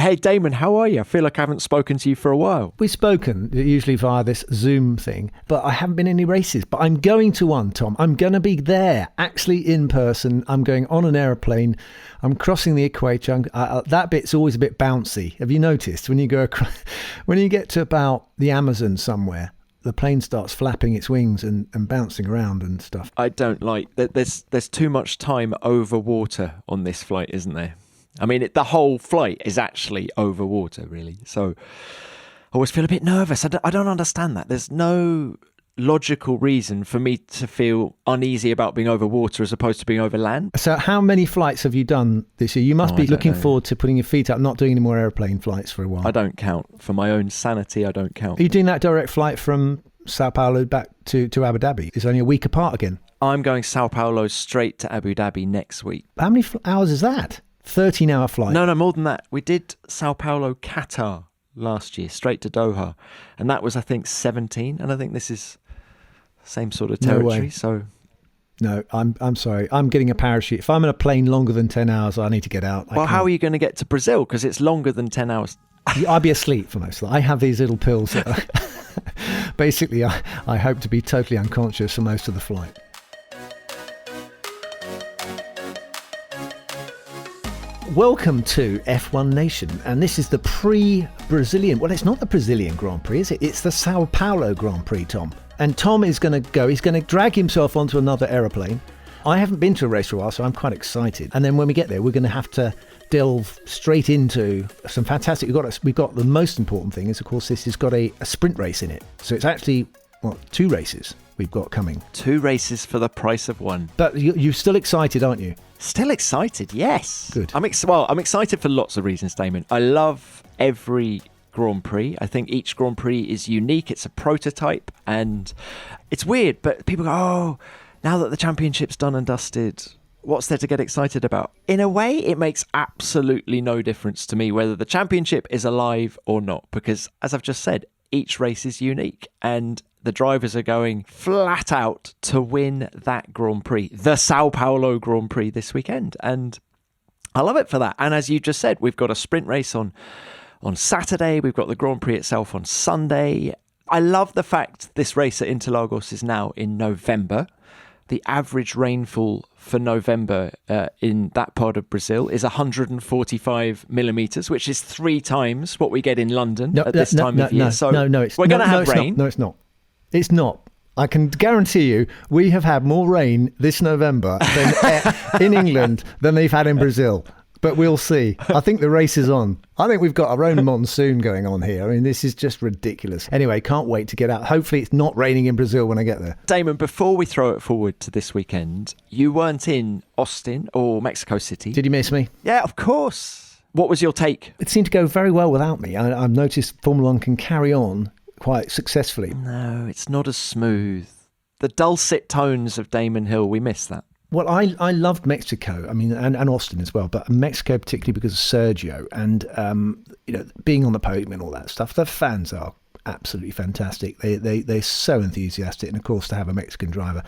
Hey, Damon, how are you? I feel like I haven't spoken to you for a while. We've spoken, usually via this Zoom thing, but I haven't been in any races. But I'm going to one, Tom. I'm going to be there, actually in person. I'm going on an aeroplane. I'm crossing the equator. That bit's always a bit bouncy. Have you noticed when you go when you get to about the Amazon somewhere, the plane starts flapping its wings and bouncing around and stuff? I don't like that. There's too much time over water on this flight, isn't there? I mean, the whole flight is actually over water, really. So I always feel a bit nervous. I don't understand that. There's no logical reason for me to feel uneasy about being over water as opposed to being over land. So how many flights have you done this year? You must be looking forward to putting your feet up, not doing any more airplane flights for a while. I don't count. For my own sanity, I don't count. Are you doing that direct flight from Sao Paulo back to Abu Dhabi? It's only a week apart again. I'm going Sao Paulo straight to Abu Dhabi next week. How many hours is that? 13-hour flight? No, more than that. We did Sao Paulo, Qatar last year, straight to Doha. And that was, I think, 17. And I think this is the same sort of territory. No, I'm sorry. I'm getting a parachute. If I'm in a plane longer than 10 hours, I need to get out. Well, how are you going to get to Brazil? Because it's longer than 10 hours. I'll be asleep for most of it. I have these little pills that are basically, I hope to be totally unconscious for most of the flight. Welcome to F1 Nation, and this is the Brazilian. Well, it's not the Brazilian Grand Prix, is it? It's the Sao Paulo Grand Prix, Tom. And Tom is going to go. He's going to drag himself onto another aeroplane. I haven't been to a race for a while, so I'm quite excited. And then when we get there, we're going to have to delve straight into some fantastic. We've got the most important thing is, of course, this has got a sprint race in it. So it's actually two races we've got coming. 2 races for the price of 1. But you're still excited, aren't you? Still excited, yes. Good. I'm excited for lots of reasons, Damon. I love every Grand Prix. I think each Grand Prix is unique. It's a prototype, and it's weird, but people go, oh, now that the championship's done and dusted, what's there to get excited about? In a way, it makes absolutely no difference to me whether the championship is alive or not, because as I've just said, each race is unique, and the drivers are going flat out to win that Grand Prix, the Sao Paulo Grand Prix this weekend. And I love it for that. And as you just said, we've got a sprint race on Saturday. We've got the Grand Prix itself on Sunday. I love the fact this race at Interlagos is now in November. The average rainfall for November in that part of Brazil is 145 millimetres, which is 3 times what we get in London at this time of year. So we're going to have rain. No, it's not. It's not. I can guarantee you we have had more rain this November in England than they've had in Brazil. But we'll see. I think the race is on. I think we've got our own monsoon going on here. I mean, this is just ridiculous. Anyway, can't wait to get out. Hopefully it's not raining in Brazil when I get there. Damon, before we throw it forward to this weekend, you weren't in Austin or Mexico City. Did you miss me? Yeah, of course. What was your take? It seemed to go very well without me. I've noticed Formula 1 can carry on quite successfully. No, it's not as smooth. The dulcet tones of Damon Hill, we miss that. Well, I loved Mexico, I mean, and Austin as well, but Mexico particularly because of Sergio and, being on the podium and all that stuff. The fans are absolutely fantastic. They're so enthusiastic. And, of course, to have a Mexican driver,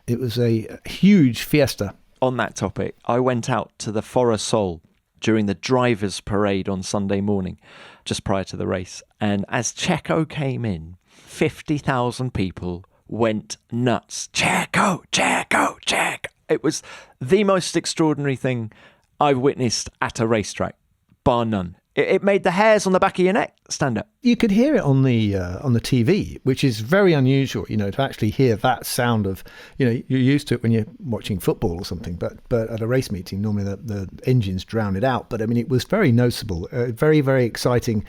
it was a huge fiesta. On that topic, I went out to the Foro Sol during the drivers' parade on Sunday morning, just prior to the race. And as Checo came in, 50,000 people went nuts. Checo, Checo, Checo. It was the most extraordinary thing I've witnessed at a racetrack, bar none. It made the hairs on the back of your neck stand up. You could hear it on the TV, which is very unusual, to actually hear that sound of, you're used to it when you're watching football or something, but at a race meeting, normally the engines drown it out. But I mean, it was very noticeable, very, very exciting.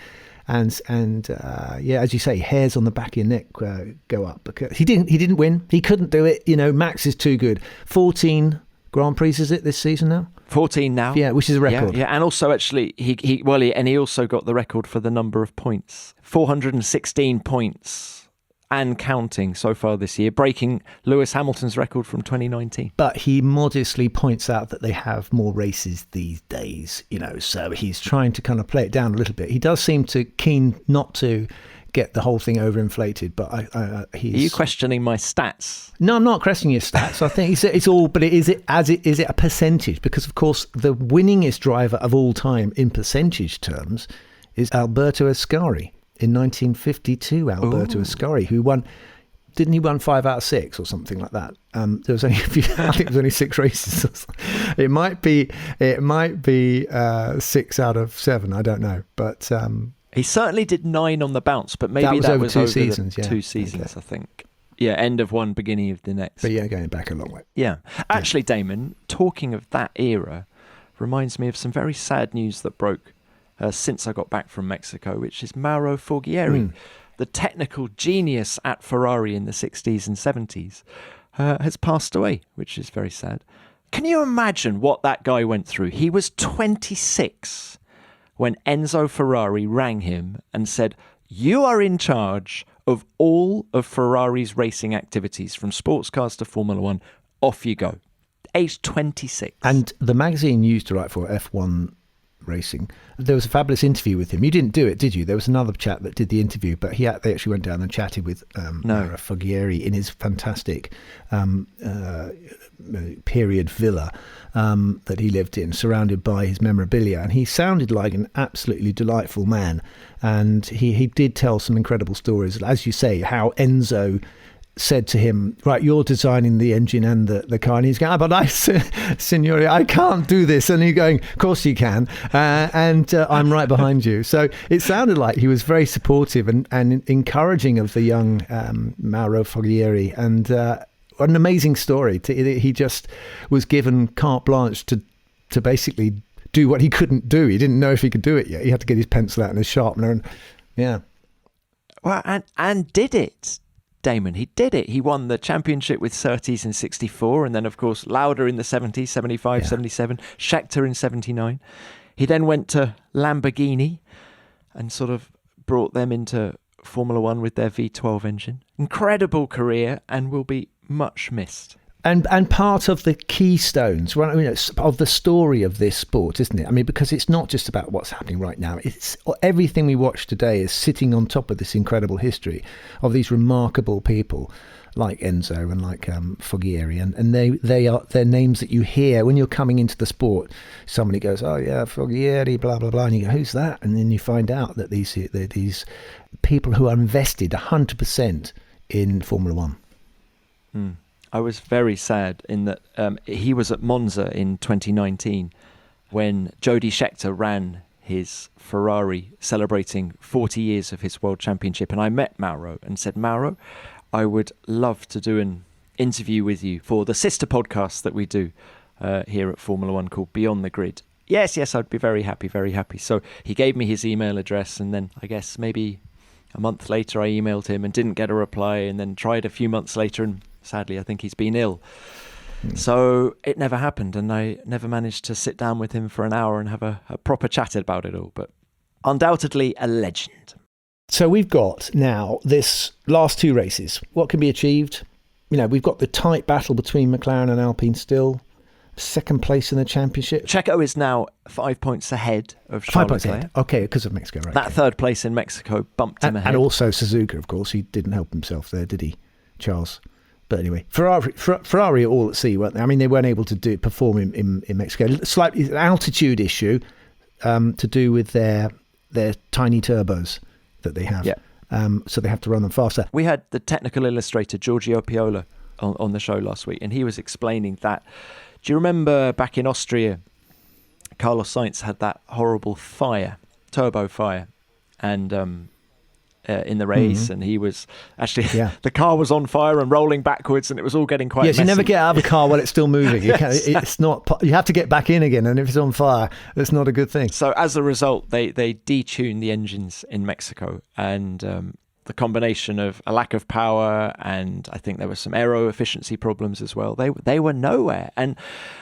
And as you say, hairs on the back of your neck go up. Because he didn't win. He couldn't do it. Max is too good. 14 Grand Prix is it this season now? 14 now. Yeah, which is a record. Yeah, and also actually he also got the record for the number of points. 416 points and counting so far this year, breaking Lewis Hamilton's record from 2019. But he modestly points out that they have more races these days, so he's trying to kind of play it down a little bit. He does seem to keen not to get the whole thing overinflated. But Are you questioning my stats? No, I'm not questioning your stats. I think it's all, but is it a percentage? Because of course the winningest driver of all time in percentage terms is Alberto Ascari in 1952. Alberto Ascari, who won. Didn't he won 5 out of 6 or something like that? There was only a few, I think it was only 6 races. Or something. It might be 6 out of 7. I don't know, but he certainly did 9 on the bounce. But maybe that was over 2 seasons. Yeah. 2 seasons, okay. I think. Yeah, end of one, beginning of the next. But yeah, going back a long way. Yeah, actually, Damon, talking of that era, reminds me of some very sad news that broke since I got back from Mexico, which is Mauro Forghieri. The technical genius at Ferrari in the 60s and 70s, has passed away, which is very sad. Can you imagine what that guy went through? He was 26 when Enzo Ferrari rang him and said, "You are in charge of all of Ferrari's racing activities, from sports cars to Formula One. Off you go." Age 26. And the magazine you used to write for, F1 Racing, there was a fabulous interview with him. You didn't do it, did you? There was another chap that did the interview, but they actually went down and chatted with Forghieri in his fantastic period villa that he lived in, surrounded by his memorabilia, and he sounded like an absolutely delightful man. And he did tell some incredible stories, as you say, how Enzo said to him, "Right, you're designing the engine and the car," and he's going, "But Signore, I can't do this." And he's going, "Of course you can, and I'm right behind you." So it sounded like he was very supportive and encouraging of the young Mauro Forghieri, and an amazing story. He just was given carte blanche to basically do what he couldn't do. He didn't know if he could do it yet. He had to get his pencil out and his sharpener, and well, and did it. Damon, he did it. He won the championship with Surtees in 64, and then, of course, Lauda in the 70s, 75, 77, Scheckter in 79. He then went to Lamborghini and sort of brought them into Formula One with their V12 engine. Incredible career, and will be much missed. And part of the keystones, well, I mean, of the story of this sport, isn't it? I mean, because it's not just about what's happening right now. It's everything we watch today is sitting on top of this incredible history of these remarkable people like Enzo and like Forghieri, and they're names that you hear when you're coming into the sport. Somebody goes, "Oh yeah, Forghieri, blah blah blah," and you go, "Who's that?" And then you find out that these people who are invested 100% in Formula One. I was very sad in that he was at Monza in 2019 when Jody Scheckter ran his Ferrari celebrating 40 years of his world championship. And I met Mauro and said, "Mauro, I would love to do an interview with you for the sister podcast that we do here at Formula One called Beyond the Grid." Yes, I'd be very happy, very happy. So he gave me his email address, and then I guess maybe a month later I emailed him and didn't get a reply, and then tried a few months later, and sadly, I think he's been ill. So it never happened, and I never managed to sit down with him for an hour and have a proper chat about it all. But undoubtedly a legend. So we've got now this last 2 races. What can be achieved? We've got the tight battle between McLaren and Alpine still. Second place in the championship. Checo is now 5 points ahead of Charles Leclerc. Okay, because of Mexico, right? That third place in Mexico bumped him ahead. And also Suzuka, of course. He didn't help himself there, did he, Charles? But anyway, Ferrari are all at sea, weren't they? I mean, they weren't able to perform in Mexico. Slightly an altitude issue to do with their tiny turbos that they have. Yeah. So they have to run them faster. We had the technical illustrator, Giorgio Paulo, on the show last week, and he was explaining that. Do you remember back in Austria, Carlos Sainz had that horrible turbo fire, and in the race, and he was actually the car was on fire and rolling backwards, and it was all getting quite messy. You never get out of the car while it's still moving. It's not. You have to get back in again, and if it's on fire, that's not a good thing. So as a result, they detuned the engines in Mexico, and the combination of a lack of power, and I think there were some aero efficiency problems as well. They were nowhere, and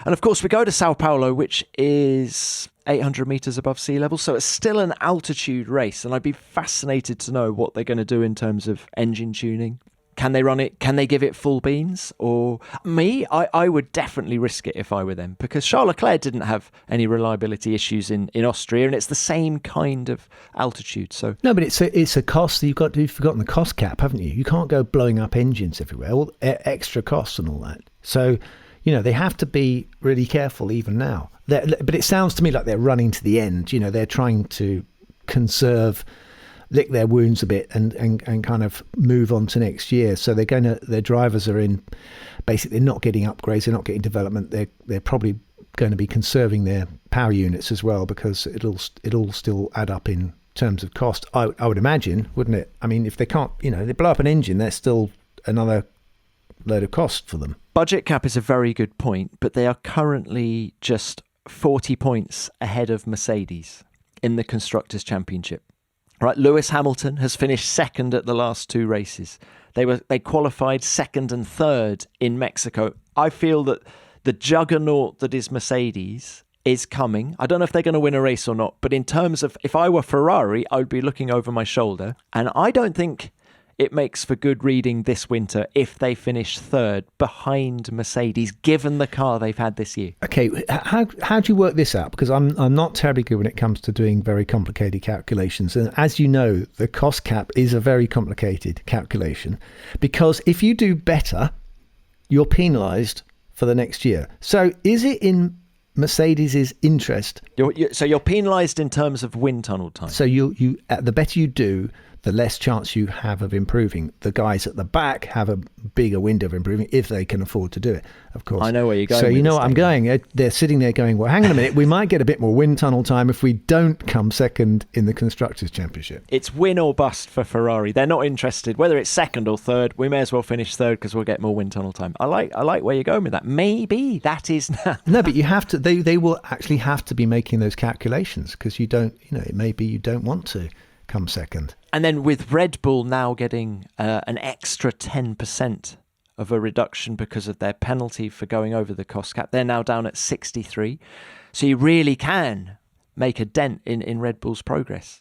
of course we go to Sao Paulo, which is 800 meters above sea level, so it's still an altitude race, and I'd be fascinated to know what they're going to do in terms of engine tuning. Can they run it? Can they give it full beans? Or me, I would definitely risk it if I were them, because Charles Leclerc didn't have any reliability issues in Austria, and it's the same kind of altitude. So no, but it's a cost that you've forgotten the cost cap, haven't you? You can't go blowing up engines everywhere, all extra costs and all that. So, they have to be really careful even now. But it sounds to me like they're running to the end. They're trying to lick their wounds a bit and kind of move on to next year. So their drivers are in, basically not getting upgrades, they're not getting development. They're probably going to be conserving their power units as well, because it'll still add up in terms of cost. I would imagine, wouldn't it? I mean, if they can't, they blow up an engine, there's still another load of cost for them. Budget cap is a very good point, but they are currently just 40 points ahead of Mercedes in the Constructors' Championship. Right, Lewis Hamilton has finished second at the last two races. They qualified second and third in Mexico. I feel that the juggernaut that is Mercedes is coming. I don't know if they're going to win a race or not, but in terms of, if I were Ferrari, I would be looking over my shoulder. And I don't think it makes for good reading this winter if they finish third behind Mercedes, given the car they've had this year. Okay, how do you work this out? Because I'm not terribly good when it comes to doing very complicated calculations. And as you know, the cost cap is a very complicated calculation, because if you do better, you're penalised for the next year. So is it in Mercedes' interest? So you're penalised in terms of wind tunnel time. So you the better you do, the less chance you have of improving. The guys at the back have a bigger window of improving if they can afford to do it, of course. I know where you're going. So you know what I'm going. They're sitting there going, well, hang on a minute, we might get a bit more wind tunnel time if we don't come second in the Constructors' Championship. It's win or bust for Ferrari. They're not interested. Whether it's second or third, we may as well finish third because we'll get more wind tunnel time. I like where you're going with that. Maybe that is now. No, but you have to. They will actually have to be making those calculations, because you don't. It may be you don't want to come second. And then with Red Bull now getting an extra 10% of a reduction because of their penalty for going over the cost cap, they're now down at 63. So you really can make a dent in Red Bull's progress.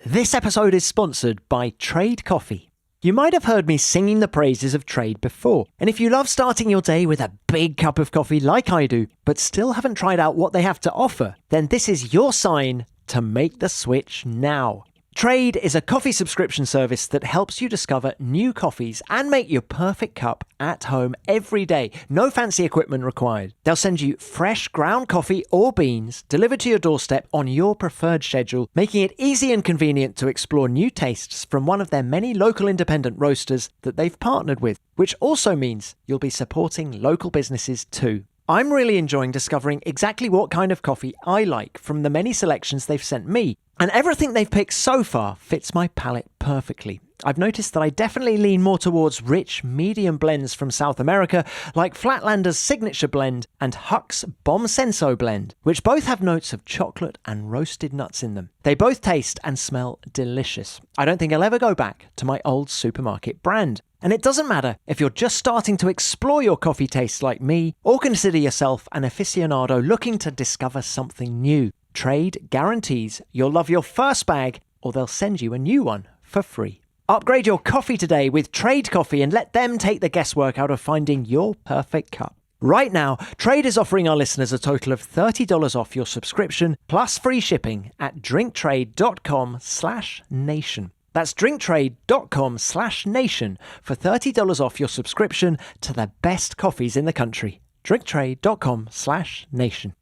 This episode is sponsored by Trade Coffee. You might have heard me singing the praises of Trade before. And if you love starting your day with a big cup of coffee like I do, but still haven't tried out what they have to offer, then this is your sign to make the switch now. Trade is a coffee subscription service that helps you discover new coffees and make your perfect cup at home every day. No fancy equipment required. They'll send you fresh ground coffee or beans delivered to your doorstep on your preferred schedule, making it easy and convenient to explore new tastes from one of their many local independent roasters that they've partnered with, which also means you'll be supporting local businesses too. I'm really enjoying discovering exactly what kind of coffee I like from the many selections they've sent me, and everything they've picked so far fits my palate perfectly. I've noticed that I definitely lean more towards rich, medium blends from South America, like Flatlander's Signature Blend and Huck's Bomb Senso Blend, which both have notes of chocolate and roasted nuts in them. They both taste and smell delicious. I don't think I'll ever go back to my old supermarket brand. And it doesn't matter if you're just starting to explore your coffee tastes like me, or consider yourself an aficionado looking to discover something new. Trade guarantees you'll love your first bag, or they'll send you a new one for free. Upgrade your coffee today with Trade Coffee and let them take the guesswork out of finding your perfect cup. Right now, Trade is offering our listeners a total of $30 off your subscription plus free shipping at drinktrade.com/nation. That's drinktrade.com/nation for $30 off your subscription to the best coffees in the country. drinktrade.com/nation.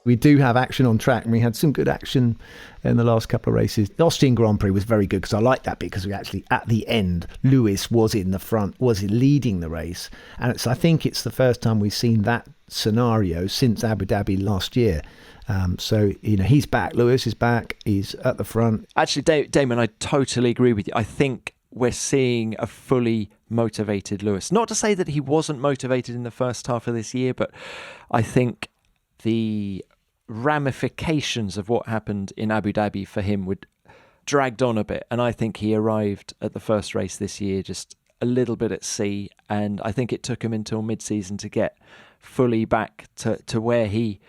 We do have action on track, and we had some good action in the last couple of races. The Austrian Grand Prix was very good, because I like that because we actually, at the end, Lewis was in the front, was leading the race. And I think it's the first time we've seen that scenario since Abu Dhabi last year. So, he's back. Lewis is back. He's at the front. Actually, Damon, I totally agree with you. I think we're seeing a fully motivated Lewis. Not to say that he wasn't motivated in the first half of this year, but I think the ramifications of what happened in Abu Dhabi for him would dragged on a bit, and I think he arrived at the first race this year just a little bit at sea, and I think it took him until mid-season to get fully back to where he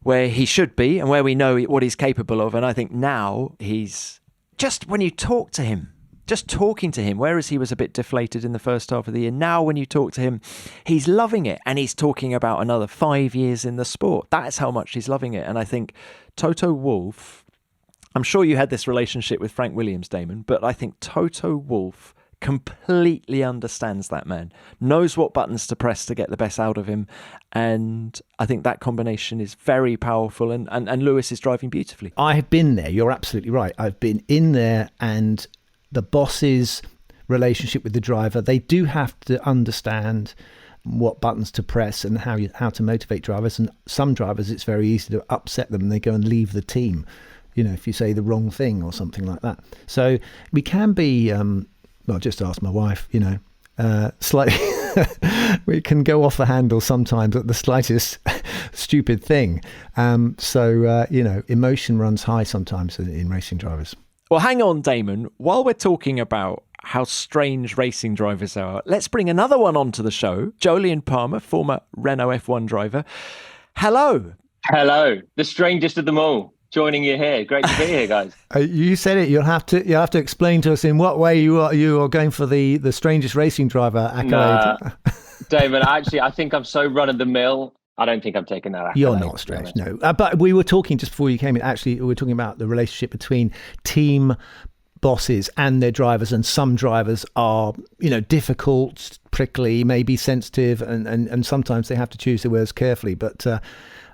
where he should be and where we know what he's capable of. And I think now he's just, when you talk to him, just talking to him, whereas he was a bit deflated in the first half of the year, now when you talk to him, he's loving it. And he's talking about another 5 years in the sport. That's how much he's loving it. And I think Toto Wolff, I'm sure you had this relationship with Frank Williams, Damon, but I think Toto Wolff completely understands that man, knows what buttons to press to get the best out of him. And I think that combination is very powerful. And Lewis is driving beautifully. I have been there. You're absolutely right. I've been in there, and the boss's relationship with the driver, they do have to understand what buttons to press and how to motivate drivers. And some drivers, it's very easy to upset them and they go and leave the team, if you say the wrong thing or something like that. So we can be, just ask my wife, slightly, we can go off the handle sometimes at the slightest stupid thing. Emotion runs high sometimes in racing drivers. Well, hang on, Damon. While we're talking about how strange racing drivers are, let's bring another one onto the show. Jolyon Palmer, former Renault F1 driver. Hello. Hello. The strangest of them all. Joining you here. Great to be here, guys. You said it. You'll have to explain to us in what way you are going for the strangest racing driver accolade. Damon, actually, I think I'm so run of the mill. I don't think I'm taking that accolade. You're not strange, no. But we were talking just before you came in. Actually, we were talking about the relationship between team bosses and their drivers, and some drivers are, difficult, prickly, maybe sensitive, and sometimes they have to choose their words carefully. But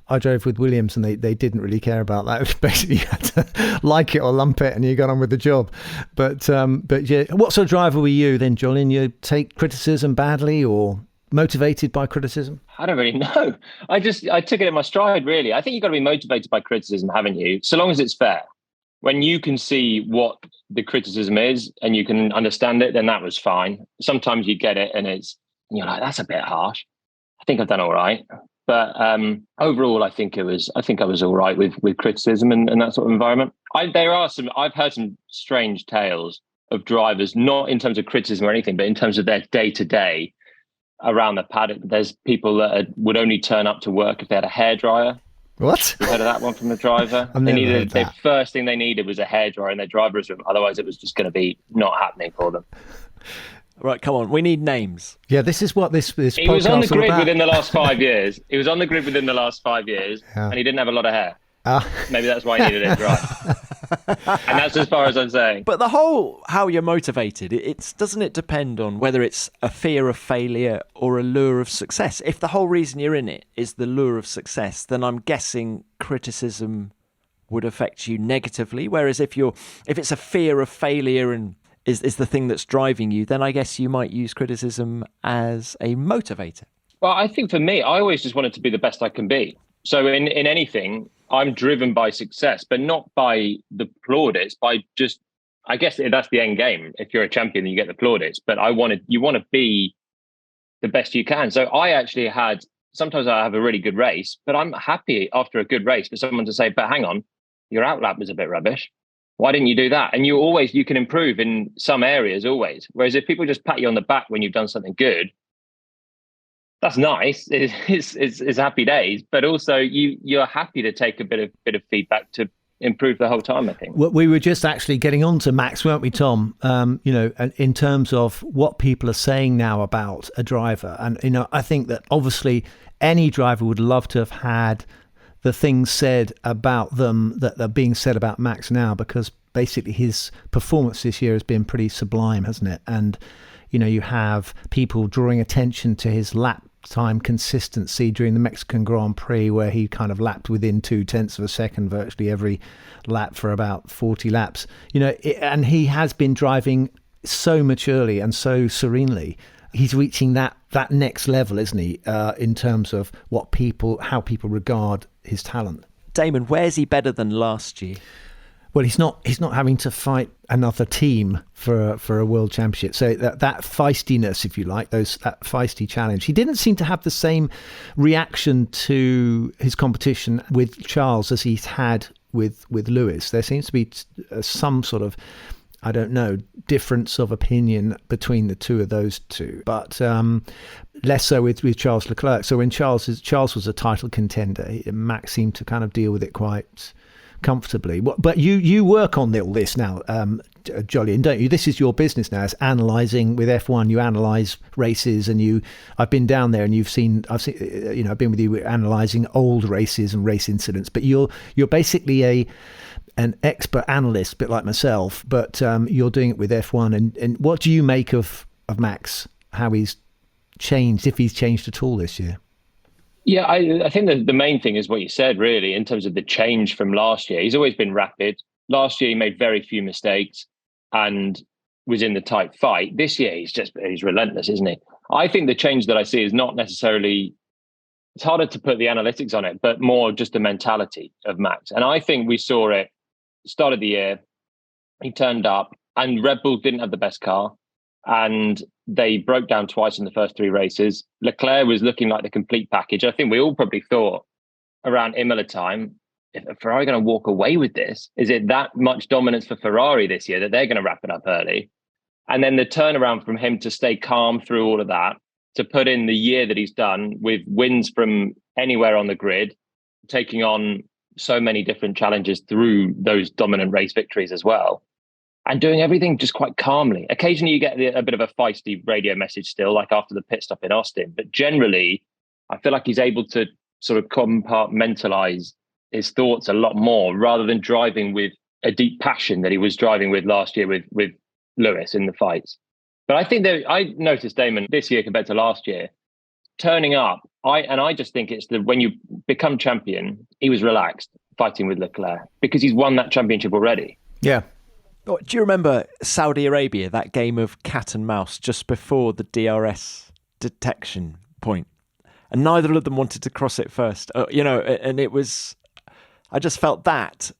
I drove with Williams, and they didn't really care about that. It was basically, you had to like it or lump it, and you got on with the job. But yeah, what sort of driver were you then, Jolyon? You take criticism badly or motivated by criticism? I don't really know. I took it in my stride, really. I think you've got to be motivated by criticism, haven't you? So long as it's fair. When you can see what the criticism is and you can understand it, then that was fine. Sometimes you get it and you're like, that's a bit harsh. I think I've done all right. But overall, I think I was all right with criticism and that sort of environment. I've heard some strange tales of drivers, not in terms of criticism or anything, but in terms of their day-to-day around the paddock. There's people that would only turn up to work if they had a hairdryer. What? You heard of that one from the driver? The first thing they needed was a hairdryer in their driver's room. Otherwise, it was just going to be not happening for them. Right, come on. We need names. Yeah, this is what this podcast is He was on the grid about. within the last 5 years. He was on the grid within the last 5 years, and he didn't have a lot of hair. Maybe that's why he needed it dry. And that's as far as I'm saying. But the whole how you're motivated, doesn't it depend on whether it's a fear of failure or a lure of success? If the whole reason you're in it is the lure of success, then I'm guessing criticism would affect you negatively. Whereas if it's a fear of failure and is the thing that's driving you, then I guess you might use criticism as a motivator. Well, I think for me, I always just wanted to be the best I can be. So in anything, I'm driven by success, but not by the plaudits, by just, I guess that's the end game. If you're a champion, you get the plaudits, but you want to be the best you can. So I actually sometimes I have a really good race, but I'm happy after a good race for someone to say, but hang on, your outlap was a bit rubbish. Why didn't you do that? And you can improve in some areas always. Whereas if people just pat you on the back when you've done something good, that's nice. It's happy days, but also you're happy to take a bit of feedback to improve the whole time, I think. Well, we were just actually getting on to Max, weren't we, Tom? In terms of what people are saying now about a driver. And, I think that obviously any driver would love to have had the things said about them that are being said about Max now, because basically his performance this year has been pretty sublime, hasn't it? And, you have people drawing attention to his lap time consistency during the Mexican Grand Prix, where he kind of lapped within 0.2 of a second virtually every lap for about 40 laps. And he has been driving so maturely and so serenely. He's reaching that next level, isn't he, in terms of how people regard his talent. Damon, where's he better than last year? Well, he's not having to fight another team for a world championship. So that feistiness, if you like, that feisty challenge. He didn't seem to have the same reaction to his competition with Charles as he's had with Lewis. There seems to be some sort of I don't know, difference of opinion between the two of those two, but less so with Charles Leclerc. So when Charles was a title contender, Max seemed to kind of deal with it quite comfortably. But you work on all this now, Jolyon, don't you? This is your business now. It's analysing with F1. You analyse races, and I've been down there, and I've seen, I've been with you analysing old races and race incidents. But you're basically an expert analyst, a bit like myself, but you're doing it with F1. And what do you make of Max, how he's changed, if he's changed at all this year? Yeah, I think the main thing is what you said, really, in terms of the change from last year. He's always been rapid. Last year, he made very few mistakes and was in the tight fight. This year, he's relentless, isn't he? I think the change that I see is not necessarily, it's harder to put the analytics on it, but more just the mentality of Max. And I think we saw it start of the year. He turned up and Red Bull didn't have the best car, and they broke down twice in the first three races. Leclerc was looking like the complete package. I think we all probably thought around Imola time, if Ferrari going to walk away with this? Is it that much dominance for Ferrari this year that they're going to wrap it up early? And then the turnaround from him to stay calm through all of that, to put in the year that he's done with wins from anywhere on the grid, taking on so many different challenges through those dominant race victories as well, and doing everything just quite calmly. Occasionally you get a bit of a feisty radio message still, like after the pit stop in Austin. But generally, I feel like he's able to sort of compartmentalize his thoughts a lot more, rather than driving with a deep passion that he was driving with last year with Lewis in the fights. But I think that I noticed Damon this year compared to last year, turning up. I just think it's when you become champion, he was relaxed fighting with Leclerc because he's won that championship already. Yeah. Do you remember Saudi Arabia, that game of cat and mouse just before the DRS detection point? And neither of them wanted to cross it first. And it was, I just felt that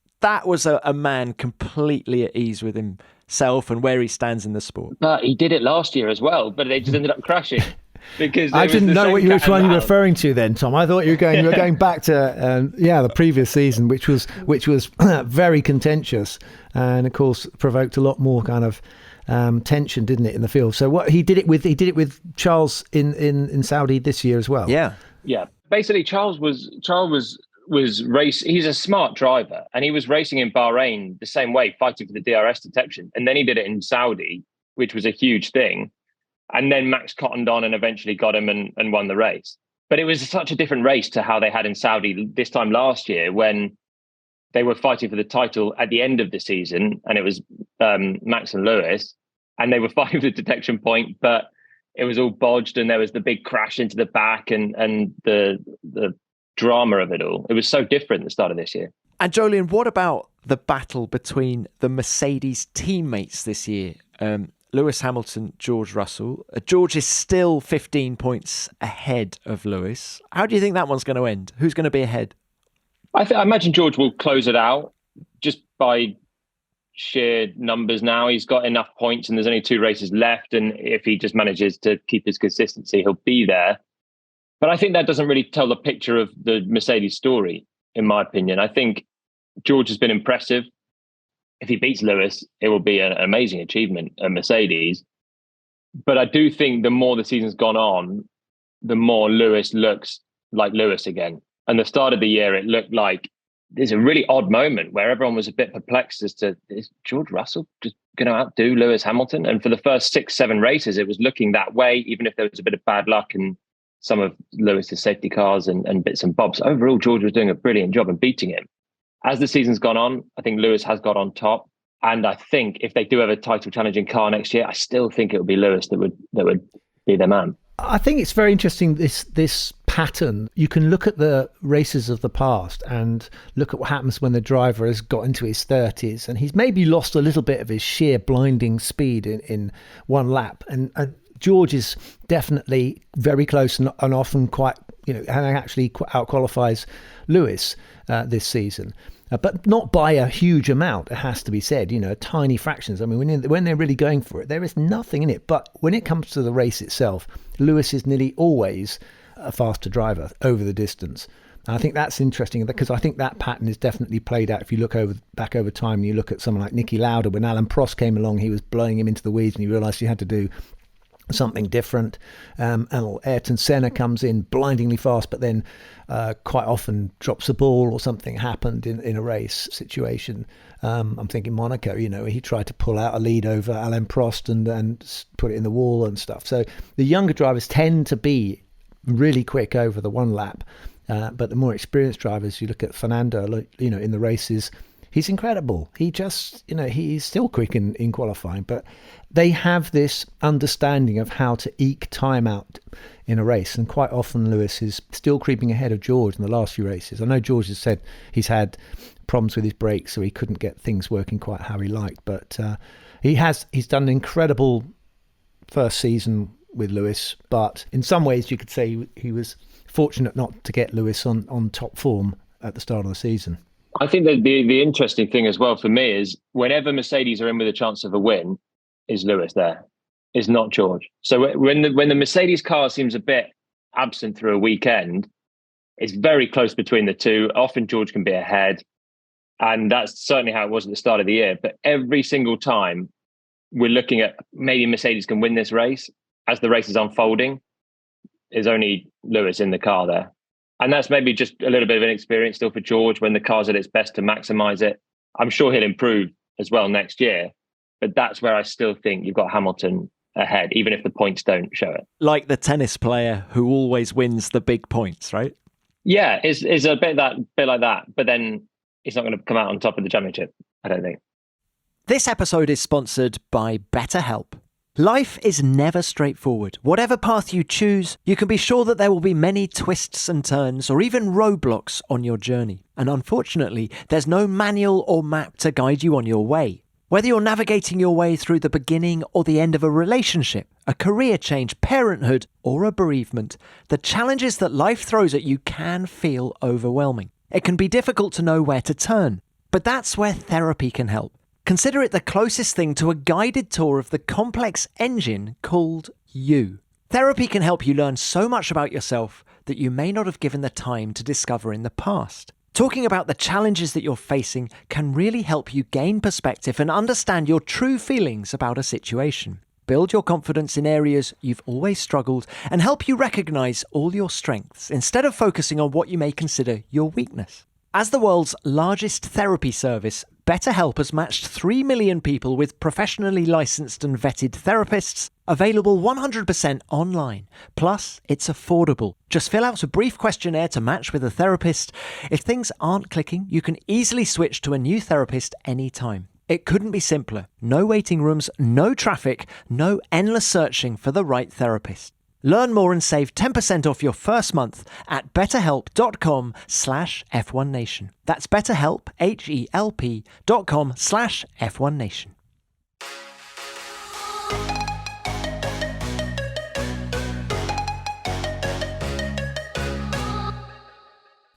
was a man completely at ease with himself and where he stands in the sport. But he did it last year as well, but they just ended up crashing. Because I didn't know which one you were referring to then, Tom. I thought you were going back to the previous season, which was very contentious, and of course provoked a lot more kind of tension, didn't it, in the field? So what he did it with Charles in Saudi this year as well. Yeah. Basically, Charles was race. He's a smart driver, and he was racing in Bahrain the same way, fighting for the DRS detection, and then he did it in Saudi, which was a huge thing. And then Max cottoned on and eventually got him and won the race. But it was such a different race to how they had in Saudi this time last year, when they were fighting for the title at the end of the season, and it was Max and Lewis, and they were fighting for the detection point, but it was all bodged, and there was the big crash into the back and the drama of it all. It was so different at the start of this year. And Jolyon, what about the battle between the Mercedes teammates this year? Lewis Hamilton, George Russell. George is still 15 points ahead of Lewis. How do you think that one's going to end? Who's going to be ahead? I imagine George will close it out just by sheer numbers now. He's got enough points and there's only 2 races left. And if he just manages to keep his consistency, he'll be there. But I think that doesn't really tell the picture of the Mercedes story, in my opinion. I think George has been impressive. If he beats Lewis, it will be an amazing achievement at Mercedes. But I do think the more the season's gone on, the more Lewis looks like Lewis again. And the start of the year, it looked like there's a really odd moment where everyone was a bit perplexed as to, is George Russell just going to outdo Lewis Hamilton? And for the first 6-7 races, it was looking that way, even if there was a bit of bad luck in some of Lewis's safety cars and bits and bobs. Overall, George was doing a brilliant job in beating him. As the season's gone on, I think Lewis has got on top. And I think if they do have a title challenging car next year, I still think it would be Lewis that would be their man. I think it's very interesting, this pattern. You can look at the races of the past and look at what happens when the driver has got into his 30s and he's maybe lost a little bit of his sheer blinding speed in one lap. And George is definitely very close and often quite, and actually out-qualifies Lewis this season. But not by a huge amount, it has to be said, tiny fractions. I mean, when they're really going for it, there is nothing in it. But when it comes to the race itself, Lewis is nearly always a faster driver over the distance. I think that's interesting because I think that pattern is definitely played out. If you look back over time and you look at someone like Niki Lauda, when Alan Prost came along, he was blowing him into the weeds and he realised he had to do something different. And Ayrton Senna comes in blindingly fast, but then quite often drops the ball or something happened in a race situation. I'm thinking Monaco, he tried to pull out a lead over Alain Prost and put it in the wall and stuff. So the younger drivers tend to be really quick over the one lap. But the more experienced drivers, you look at Fernando, in the races, he's incredible. He just, he's still quick in qualifying, but they have this understanding of how to eke time out in a race. And quite often Lewis is still creeping ahead of George in the last few races. I know George has said he's had problems with his brakes, so he couldn't get things working quite how he liked. But he's done an incredible first season with Lewis. But in some ways, you could say he was fortunate not to get Lewis on top form at the start of the season. I think that the interesting thing as well for me is whenever Mercedes are in with a chance of a win, is Lewis there? Is not George. So when the Mercedes car seems a bit absent through a weekend, it's very close between the two. Often George can be ahead. And that's certainly how it was at the start of the year. But every single time we're looking at maybe Mercedes can win this race, as the race is unfolding, is only Lewis in the car there. And that's maybe just a little bit of an experience still for George when the car's at its best to maximise it. I'm sure he'll improve as well next year. But that's where I still think you've got Hamilton ahead, even if the points don't show it. Like the tennis player who always wins the big points, right? Yeah, it's a bit like that. But then he's not going to come out on top of the championship, I don't think. This episode is sponsored by BetterHelp. Life is never straightforward. Whatever path you choose, you can be sure that there will be many twists and turns or even roadblocks on your journey. And unfortunately, there's no manual or map to guide you on your way. Whether you're navigating your way through the beginning or the end of a relationship, a career change, parenthood, or a bereavement, the challenges that life throws at you can feel overwhelming. It can be difficult to know where to turn, but that's where therapy can help. Consider it the closest thing to a guided tour of the complex engine called you. Therapy can help you learn so much about yourself that you may not have given the time to discover in the past. Talking about the challenges that you're facing can really help you gain perspective and understand your true feelings about a situation. Build your confidence in areas you've always struggled and help you recognize all your strengths instead of focusing on what you may consider your weakness. As the world's largest therapy service, BetterHelp has matched 3 million people with professionally licensed and vetted therapists, available 100% online. Plus, it's affordable. Just fill out a brief questionnaire to match with a therapist. If things aren't clicking, you can easily switch to a new therapist anytime. It couldn't be simpler. No waiting rooms, no traffic, no endless searching for the right therapist. Learn more and save 10% off your first month at betterhelp.com/F1Nation. That's BetterHelp, HELP.com/F1Nation.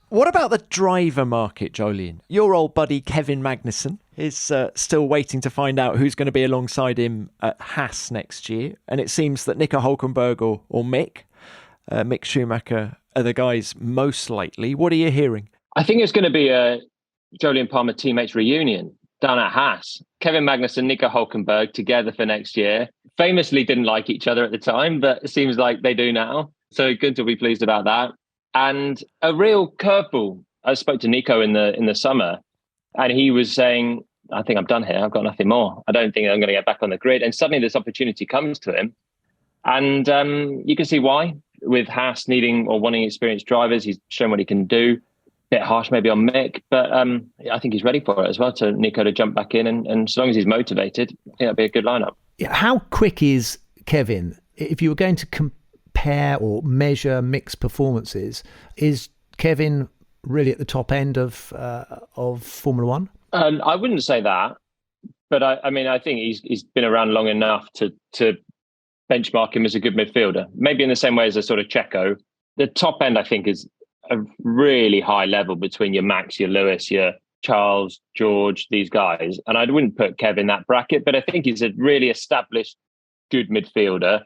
What about the driver market, Jolyon? Your old buddy Kevin Magnussen is still waiting to find out who's going to be alongside him at Haas next year. And it seems that Nico Hulkenberg or Mick Schumacher are the guys most likely. What are you hearing? I think it's going to be a Jolyon Palmer teammates reunion down at Haas. Kevin Magnussen, Nico Hulkenberg together for next year. Famously didn't like each other at the time, but it seems like they do now. So good to be pleased about that. And a real curveball. I spoke to Nico in the summer, and he was saying, I think I'm done here. I've got nothing more. I don't think I'm going to get back on the grid. And suddenly this opportunity comes to him. And you can see why, with Haas needing or wanting experienced drivers. He's shown what he can do. Bit harsh maybe on Mick, but I think he's ready for it as well, to Nico to jump back in. And as long as he's motivated, I think that'd be a good lineup. Yeah, how quick is Kevin? If you were going to compare or measure Mick's performances, is Kevin really at the top end of Formula One? I wouldn't say that, but I mean, I think he's been around long enough to benchmark him as a good midfielder. Maybe in the same way as a sort of Checo. The top end, I think, is a really high level between your Max, your Lewis, your Charles, George, these guys. And I wouldn't put Kev in that bracket, but I think he's a really established, good midfielder,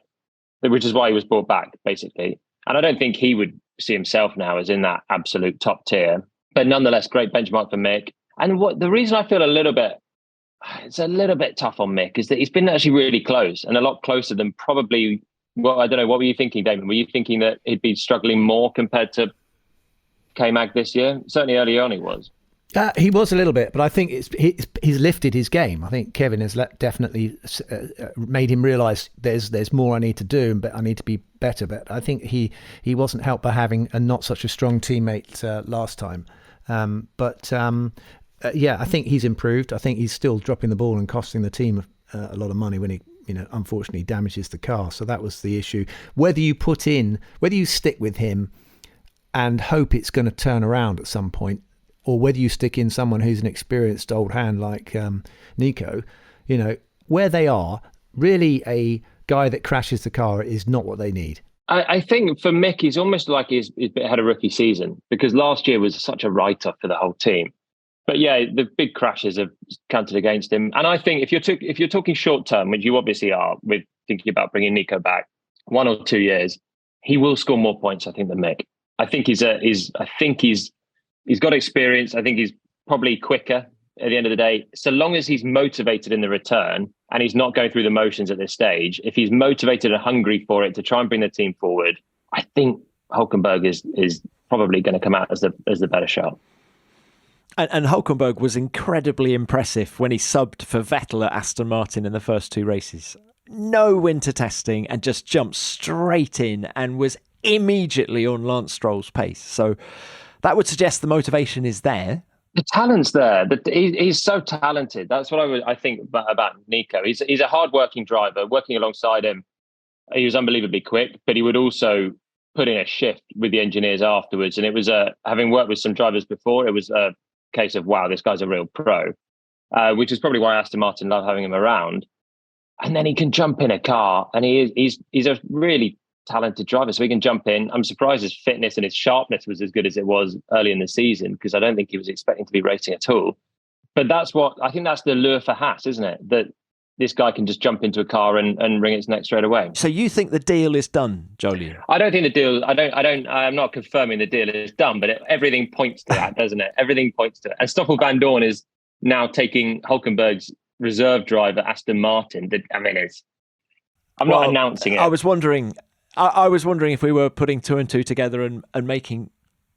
which is why he was brought back, basically. And I don't think he would see himself now as in that absolute top tier. But nonetheless, great benchmark for Mick. And the reason I feel it's a little bit tough on Mick is that he's been actually really close, and a lot closer than probably. Well, I don't know. What were you thinking, Damon? Were you thinking that he'd be struggling more compared to K-Mag this year? Certainly early on he was. He was a little bit, but I think he's lifted his game. I think Kevin has definitely made him realise there's more I need to do, but I need to be better. But I think he wasn't helped by having a not such a strong teammate last time. I think he's improved. I think he's still dropping the ball and costing the team a lot of money when he, unfortunately damages the car. So that was the issue. Whether you stick with him and hope it's going to turn around at some point, or whether you stick in someone who's an experienced old hand like Nico, where they are, really a guy that crashes the car is not what they need. I think for Mick, he's almost like he's had a rookie season, because last year was such a write-off for the whole team. But yeah, the big crashes have counted against him. And I think if you're talking short term, which you obviously are, with thinking about bringing Nico back 1 or 2 years, he will score more points, I think, than Mick. I think he's got experience. I think he's probably quicker at the end of the day. So long as he's motivated in the return and he's not going through the motions at this stage, if he's motivated and hungry for it to try and bring the team forward, I think Hulkenberg is probably going to come out as the better shot. And Hulkenberg was incredibly impressive when he subbed for Vettel at Aston Martin in the first 2 races. No winter testing and just jumped straight in and was immediately on Lance Stroll's pace. So that would suggest the motivation is there. The talent's there. He's so talented. That's what I think about Nico. He's a hard-working driver. Working alongside him, he was unbelievably quick, but he would also put in a shift with the engineers afterwards. And it was having worked with some drivers before, it was a case of, wow, this guy's a real pro, which is probably why Aston Martin love having him around. And then he can jump in a car, and he's a really talented driver, so he can jump in. I'm surprised his fitness and his sharpness was as good as it was early in the season, because I don't think he was expecting to be racing at all. But that's the lure for Haas, isn't it? That this guy can just jump into a car and wring its neck straight away. So you think the deal is done, Jolyon? I don't think the deal. I'm not confirming the deal is done, but everything points to that, doesn't it? Everything points to it. And Stoffel Van Dorn is now taking Hulkenberg's reserve driver, Aston Martin. I'm not announcing it. I was wondering if we were putting 2 and 2 together and making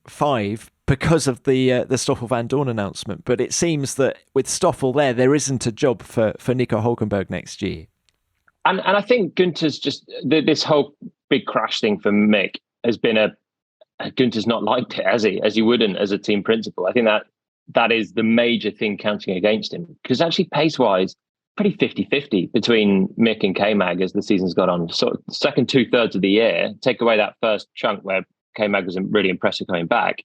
5 because of the Stoffel Van Dorn announcement. But it seems that with Stoffel there isn't a job for Nico Hulkenberg next year. And I think Gunter's just this whole big crash thing for Mick has been Gunter's not liked it, has he? As he wouldn't as a team principal. I think that is the major thing counting against him, because actually pace-wise, pretty 50-50 between Mick and K-Mag as the season's got on. So second 2/3 of the year, take away that first chunk where K-Mag was really impressive coming back,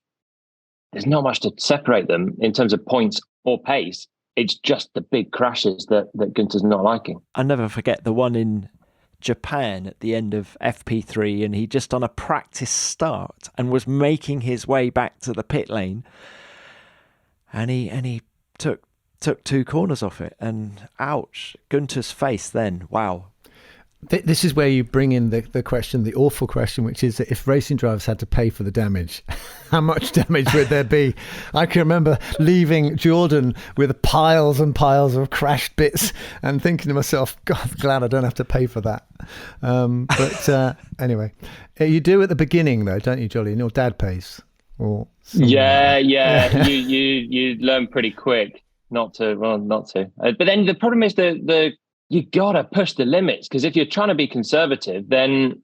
there's not much to separate them in terms of points or pace. It's just the big crashes that Gunter's not liking. I'll never forget the one in Japan at the end of FP3, and he just on a practice start and was making his way back to the pit lane, and he took 2 corners off it, and ouch, Gunter's face then, wow. This is where you bring in the question, the awful question, which is that if racing drivers had to pay for the damage, how much damage would there be? I can remember leaving Jordan with piles and piles of crashed bits and thinking to myself, God, glad I don't have to pay for that. Anyway, you do at the beginning though, don't you, Jolyon? Your dad pays. Or yeah. You learn pretty quick not to. But then the problem is you gotta push the limits, because if you're trying to be conservative, then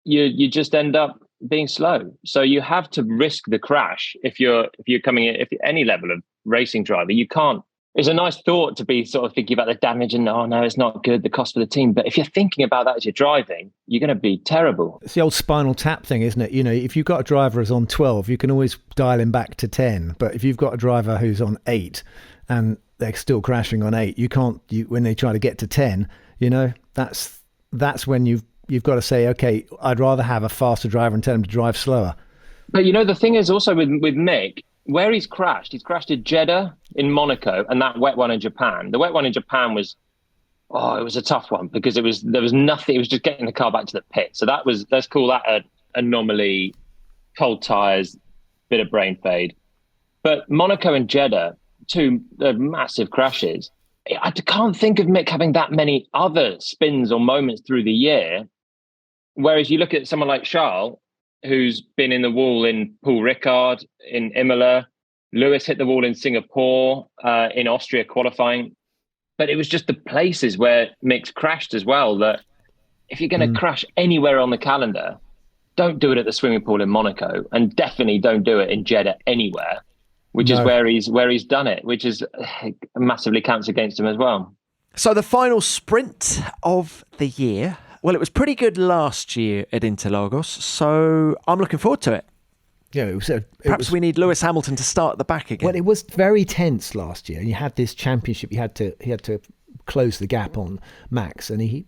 you just end up being slow. So you have to risk the crash if you're coming in, if any level of racing driver. You can't. It's a nice thought to be sort of thinking about the damage and no, it's not good, the cost for the team. But if you're thinking about that as you're driving, you're going to be terrible. It's the old Spinal Tap thing, isn't it? If you've got a driver who's on 12, you can always dial him back to 10. But if you've got a driver who's on 8 and they're still crashing on 8, when they try to get to 10, that's when you've got to say, okay, I'd rather have a faster driver and tell him to drive slower. But the thing is also with Mick, where he's crashed at Jeddah, in Monaco, and that wet one in Japan. The wet one in Japan was, it was a tough one, because there was nothing. It was just getting the car back to the pit. So let's call that an anomaly cold tyres, bit of brain fade. But Monaco and Jeddah, two massive crashes. I can't think of Mick having that many other spins or moments through the year. Whereas you look at someone like Charles, who's been in the wall in Paul Ricard, in Imola. Lewis hit the wall in Singapore, in Austria qualifying. But it was just the places where Mick's crashed as well, that if you're going to crash anywhere on the calendar, don't do it at the swimming pool in Monaco, and definitely don't do it in Jeddah anywhere, which is where he's done it, which is massively counts against him as well. So the final sprint of the year, well, it was pretty good last year at Interlagos, so I'm looking forward to it. Yeah, Perhaps we need Lewis Hamilton to start at the back again. Well, it was very tense last year, and you had this championship. He had to close the gap on Max, and he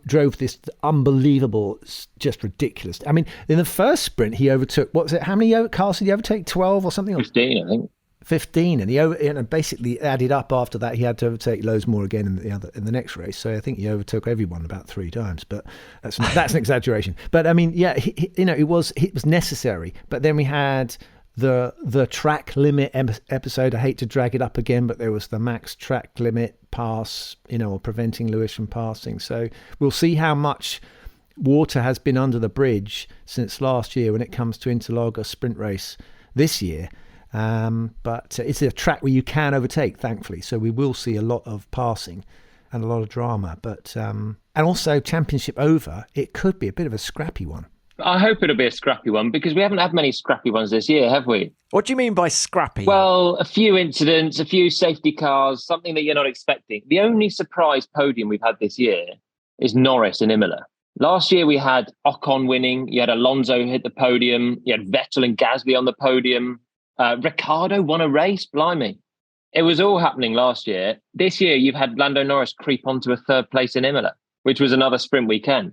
drove this unbelievable, just ridiculous. I mean, in the first sprint, he overtook. What was it? How many cars did he overtake? 12 or something? 15, I think. 15, and he basically added up after that. He had to overtake loads more again in the next race. So I think he overtook everyone about 3 times. But that's an exaggeration. But I mean, yeah, it was necessary. But then we had the track limit episode. I hate to drag it up again, but there was the max track limit pass, or preventing Lewis from passing. So we'll see how much water has been under the bridge since last year when it comes to Interlagos sprint race this year. But it's a track where you can overtake, thankfully. So we will see a lot of passing and a lot of drama. But and also championship over, it could be a bit of a scrappy one. I hope it'll be a scrappy one, because we haven't had many scrappy ones this year, have we? What do you mean by scrappy? Well, a few incidents, a few safety cars, something that you're not expecting. The only surprise podium we've had this year is Norris in Imola. Last year we had Ocon winning, you had Alonso hit the podium, you had Vettel and Gasly on the podium. Ricciardo won a race, blimey. It was all happening last year. This year, you've had Lando Norris creep onto a 3rd place in Imola, which was another sprint weekend.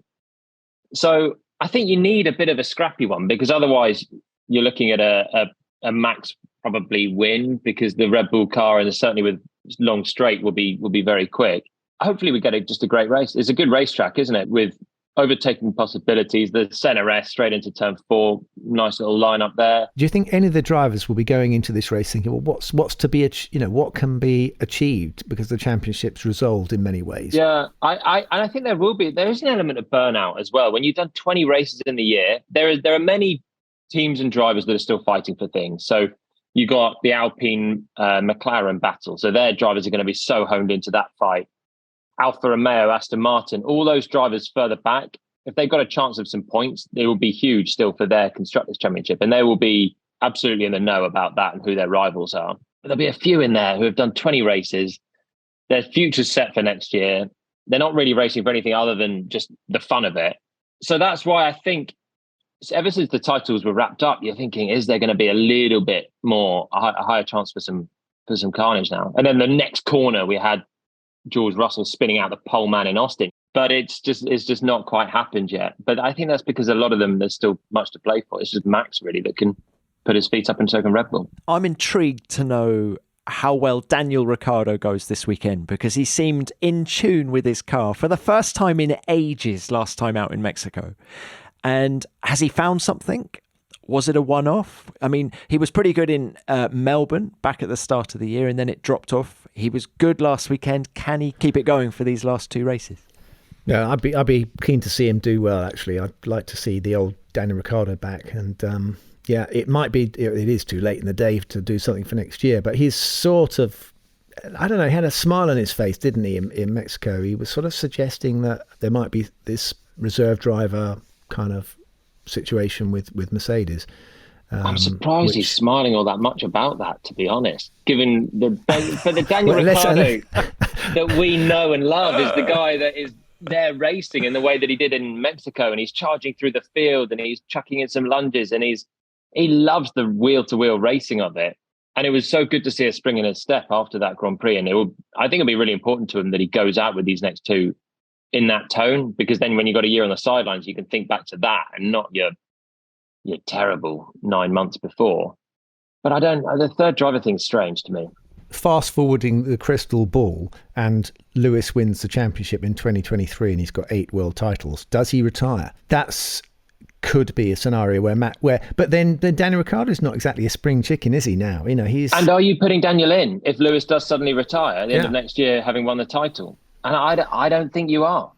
So I think you need a bit of a scrappy one, because otherwise you're looking at a Max probably win, because the Red Bull car, and certainly with long straight, will be very quick. Hopefully we get just a great race. It's a good racetrack, isn't it? With overtaking possibilities, the Senna S straight into turn 4, nice little lineup there. Do you think any of the drivers will be going into this race thinking, well, what's to be, what can be achieved, because the championship's resolved in many ways? Yeah, I think there is an element of burnout as well. When you've done 20 races in the year, there are many teams and drivers that are still fighting for things. So you got the Alpine McLaren battle. So their drivers are going to be so honed into that fight. Alfa Romeo, Aston Martin, all those drivers further back, if they've got a chance of some points, they will be huge still for their Constructors' Championship. And they will be absolutely in the know about that and who their rivals are. But there'll be a few in there who have done 20 races. Their future's set for next year. They're not really racing for anything other than just the fun of it. So that's why I think ever since the titles were wrapped up, you're thinking, is there going to be a little bit more, a higher chance for some carnage now? And then the next corner, we had George Russell spinning out the pole man in Austin, but it's just not quite happened yet. But I think that's because a lot of them, there's still much to play for. It's just Max really that can put his feet up in second Red Bull. I'm intrigued to know how well Daniel Ricciardo goes this weekend, because he seemed in tune with his car for the first time in ages last time out in Mexico. And has he found something? Was it a one-off? I mean, he was pretty good in Melbourne back at the start of the year, and then it dropped off. He was good last weekend. Can he keep it going for these last 2 races? Yeah, I'd be keen to see him do well, actually. I'd like to see the old Daniel Ricciardo back. And yeah, it is too late in the day to do something for next year, but he's sort of, I don't know, he had a smile on his face, didn't he, in Mexico? He was sort of suggesting that there might be this reserve driver kind of situation with Mercedes. I'm surprised he's smiling all that much about that, to be honest, given the Daniel Ricciardo that we know and love is the guy that is there racing in the way that he did in Mexico, and he's charging through the field and he's chucking in some lunges, and he loves the wheel-to-wheel racing of it. And it was so good to see a spring in his step after that Grand Prix. And I think it'll be really important to him that he goes out with these next 2 in that tone, because then when you've got a year on the sidelines, you can think back to that and not your terrible 9 months before. But the third driver thing's strange to me. Fast forwarding the crystal ball, and Lewis wins the championship in 2023 and he's got 8 world titles. Does he retire? That's could be a scenario but then Daniel Ricciardo's not exactly a spring chicken, is he now? He's. And are you putting Daniel in if Lewis does suddenly retire at the end of next year, having won the title? And I don't think you are.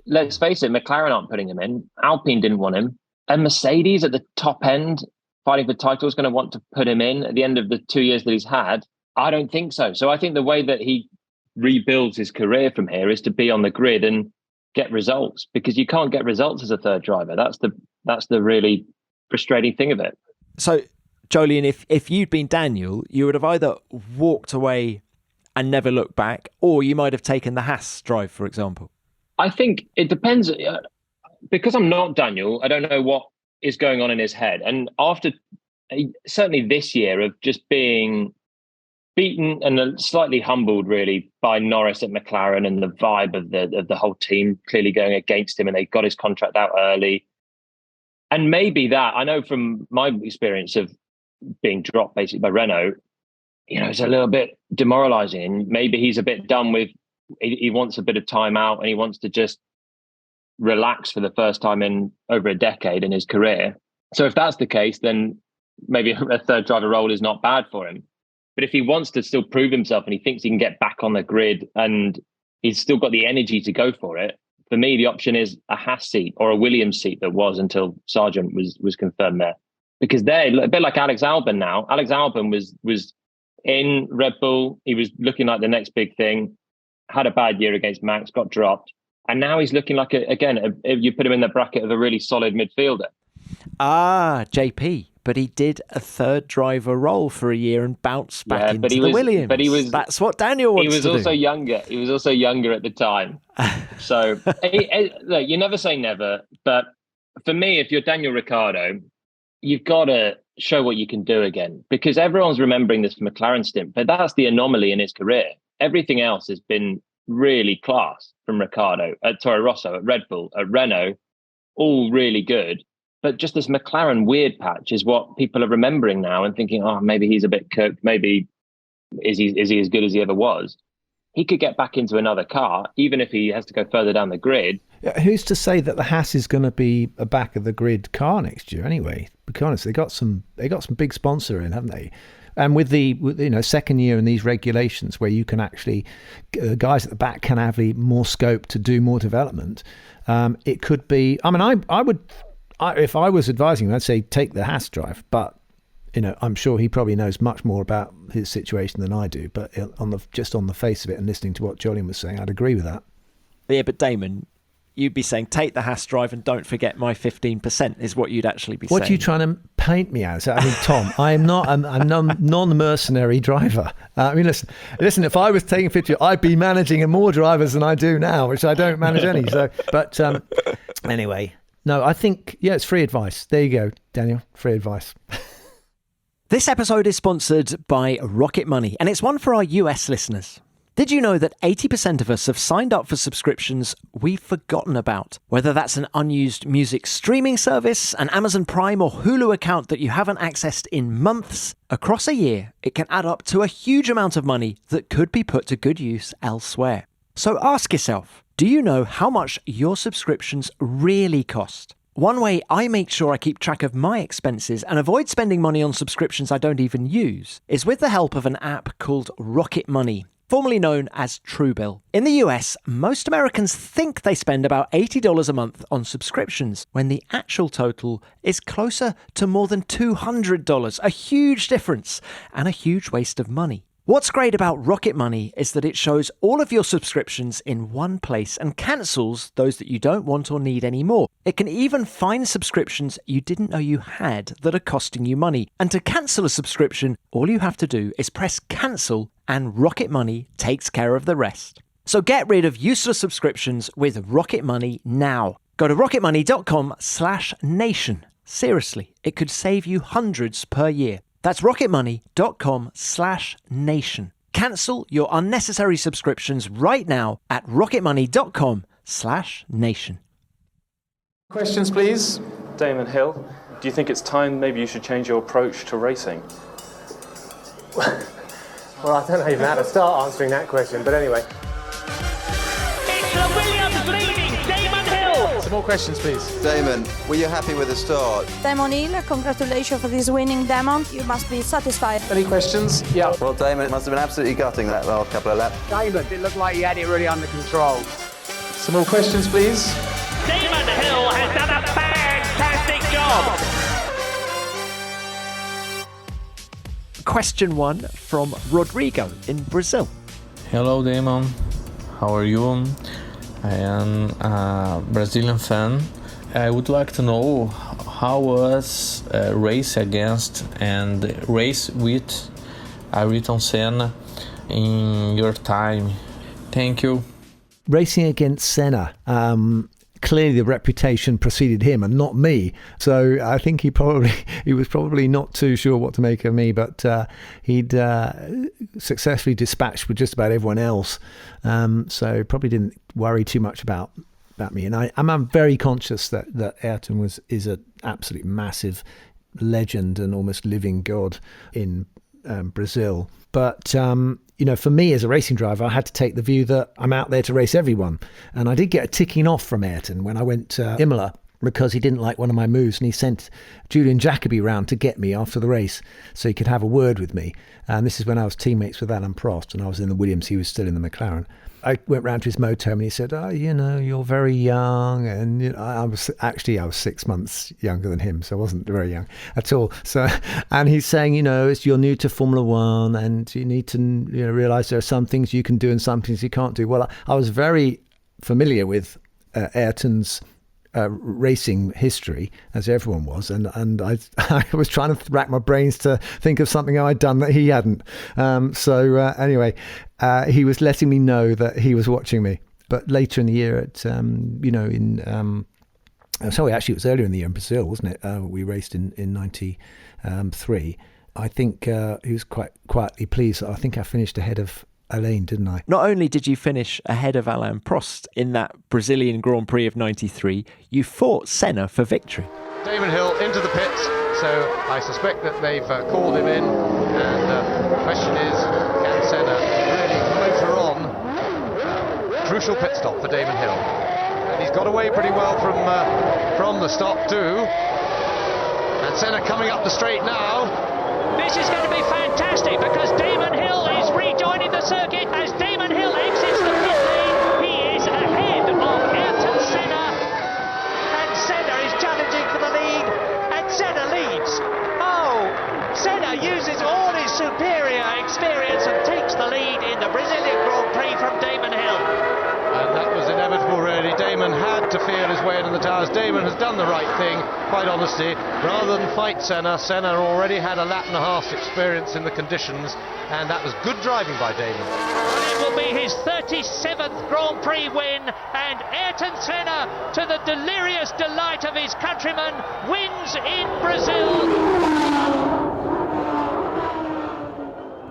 Let's face it, McLaren aren't putting him in. Alpine didn't want him. And Mercedes at the top end, fighting for title, is going to want to put him in at the end of the 2 years that he's had. I don't think so. So I think the way that he rebuilds his career from here is to be on the grid and get results, because you can't get results as a third driver. That's the really frustrating thing of it. So, Jolyon, if you'd been Daniel, you would have either walked away and never looked back, or you might have taken the Haas drive, for example. I think it depends. Because I'm not Daniel, I don't know what is going on in his head. And after certainly this year of just being beaten and slightly humbled, really, by Norris at McLaren and the vibe of the whole team clearly going against him, and they got his contract out early. And maybe that, I know from my experience of being dropped basically by Renault, it's a little bit demoralizing. And maybe he's a bit done with, he wants a bit of time out and he wants to just relax for the first time in over a decade in his career. So if that's the case, then maybe a third driver role is not bad for him. But if he wants to still prove himself and he thinks he can get back on the grid and he's still got the energy to go for it, for me, the option is a Haas seat or a Williams seat that was until Sargent was confirmed there. Because they're a bit like Alex Albon now. Alex Albon was in Red Bull. He was looking like the next big thing, had a bad year against Max, got dropped. And now he's looking like, you put him in the bracket of a really solid midfielder. JP. But he did a third driver role for a year and bounced back into the Williams. But that's what Daniel wants to do. He was also younger. He was also younger at the time. So look, you never say never. But for me, if you're Daniel Ricciardo, you've got to show what you can do again, because everyone's remembering this McLaren stint. But that's the anomaly in his career. Everything else has been really class from Rosso at Red Bull, at Renault, all really good. But just this McLaren weird patch is what people are remembering now and thinking, maybe he's a bit cooked. Maybe is he as good as he ever was? He could get back into another car, even if he has to go further down the grid. Yeah, who's to say that the Haas is going to be a back of the grid car next year? Anyway, to be honest, they got some big sponsor in, haven't they? And with the second year in these regulations, where you can actually guys at the back can have more scope to do more development, it could be. I mean, I would. If I was advising him, I'd say take the Haas drive, but I'm sure he probably knows much more about his situation than I do. But on the face of it and listening to what Jolyon was saying, I'd agree with that. Yeah, but Damon, you'd be saying take the Haas drive and don't forget my 15% is what you'd actually be saying. What are you trying to paint me as? I mean, Tom, I'm non-mercenary driver. I mean, listen. If I was taking 50, I'd be managing more drivers than I do now, which I don't manage any. So, but anyway. No, I think, it's free advice. There you go, Daniel, free advice. This episode is sponsored by Rocket Money, and it's one for our US listeners. Did you know that 80% of us have signed up for subscriptions we've forgotten about? Whether that's an unused music streaming service, an Amazon Prime or Hulu account that you haven't accessed in months, across a year, it can add up to a huge amount of money that could be put to good use elsewhere. So ask yourself, do you know how much your subscriptions really cost? One way I make sure I keep track of my expenses and avoid spending money on subscriptions I don't even use is with the help of an app called Rocket Money, formerly known as Truebill. In the US, most Americans think they spend about $80 a month on subscriptions, when the actual total is closer to more than $200, a huge difference and a huge waste of money. What's great about Rocket Money is that it shows all of your subscriptions in one place and cancels those that you don't want or need anymore. It can even find subscriptions you didn't know you had that are costing you money. And to cancel a subscription, all you have to do is press cancel and Rocket Money takes care of the rest. So get rid of useless subscriptions with Rocket Money now. Go to rocketmoney.com/nation. Seriously, it could save you hundreds per year. That's rocketmoney.com/nation. Cancel your unnecessary subscriptions right now at rocketmoney.com/nation. Questions, please. Damon Hill, do you think it's time maybe you should change your approach to racing? Well, I don't know even how to start answering that question, but anyway. It's the Williams leading, Damon Hill! Some more questions, please. Damon, were you happy with the start? Damon Hill, congratulations for this winning, Damon. You must be satisfied. Any questions? Yeah. Well, Damon, it must have been absolutely gutting that last couple of laps. Damon, it looked like he had it really under control. Some more questions, please. Damon Hill has done a fantastic job. Question 1 from Rodrigo in Brazil. Hello Damon, how are you? I am a Brazilian fan. I would like to know how was race against and race with Ayrton Senna in your time. Thank you. Racing against Senna. Clearly the reputation preceded him and not me, so I think he was probably not too sure what to make of me, but he'd successfully dispatched with just about everyone else, so probably didn't worry too much about me. And I'm very conscious that Ayrton is an absolute massive legend and almost living god in Brazil, but for me as a racing driver, I had to take the view that I'm out there to race everyone. And I did get a ticking off from Ayrton when I went to Imola because he didn't like one of my moves, and he sent Jolyon Jacobi round to get me after the race so he could have a word with me. And this is when I was teammates with Alain Prost and I was in the Williams, he was still in the McLaren. I went round to his motorhome and he said, you're very young. And I was 6 months younger than him, so I wasn't very young at all. So, and he's saying, you're new to Formula One and you need to realise there are some things you can do and some things you can't do. Well, I was very familiar with Ayrton's racing history, as everyone was, and I was trying to rack my brains to think of something I'd done that he hadn't. Anyway, he was letting me know that he was watching me. But later in the year, actually it was earlier in the year in Brazil, wasn't it? We raced in '93. I think he was quite quietly pleased. I think I finished ahead of Alain, didn't I? Not only did you finish ahead of Alain Prost in that Brazilian Grand Prix of '93, you fought Senna for victory. Damon Hill into the pits, so I suspect that they've called him in, and the question is, can Senna really motor on? Crucial pit stop for Damon Hill, and he's got away pretty well from the stop too. And Senna coming up the straight now. This is going to be fantastic because Damon Hill is rejoining the circuit as Damon Hill exits the pit lane. He is ahead of Ayrton Senna, and Senna is challenging for the lead, and Senna leads. Oh, Senna uses all his superior experience and takes the lead in the Brazilian Grand Prix from Damon Hill. And that was inevitable, really. Damon had to feel his way into the towers. Damon has done the right thing, quite honestly. Rather than fight Senna already had a lap and a half's experience in the conditions, and that was good driving by Damon. It will be his 37th Grand Prix win, and Ayrton Senna, to the delirious delight of his countrymen, wins in Brazil.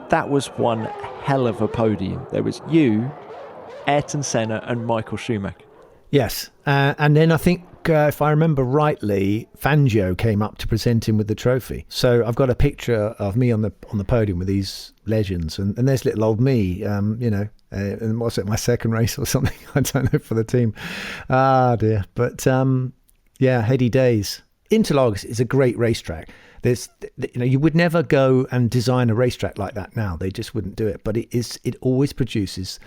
That was one hell of a podium. There was you, Ayrton Senna and Michael Schumacher. Yes, and then I think, if I remember rightly, Fangio came up to present him with the trophy. So I've got a picture of me on the podium with these legends, and there's little old me, and was it my second race or something? I don't know, for the team. Ah, dear. But heady days. Interlagos is a great racetrack. You would never go and design a racetrack like that now. They just wouldn't do it. But it always produces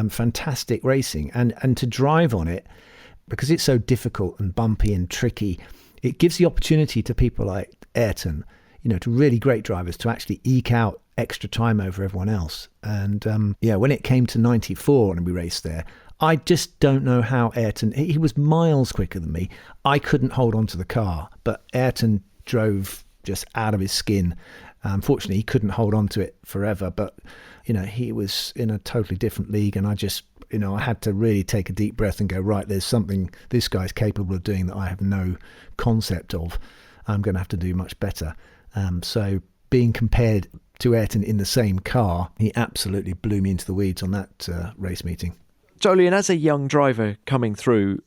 fantastic racing, and to drive on it, because it's so difficult and bumpy and tricky, it gives the opportunity to people like Ayrton, to really great drivers, to actually eke out extra time over everyone else. And when it came to '94 and we raced there, I just don't know how Ayrton, he was miles quicker than me. I couldn't hold on to the car, but Ayrton drove just out of his skin. Unfortunately, he couldn't hold on to it forever, but he was in a totally different league, and I just, I had to really take a deep breath and go, right, there's something this guy's capable of doing that I have no concept of. I'm going to have to do much better. So being compared to Ayrton in the same car, he absolutely blew me into the weeds on that race meeting. Jolyon, as a young driver coming through,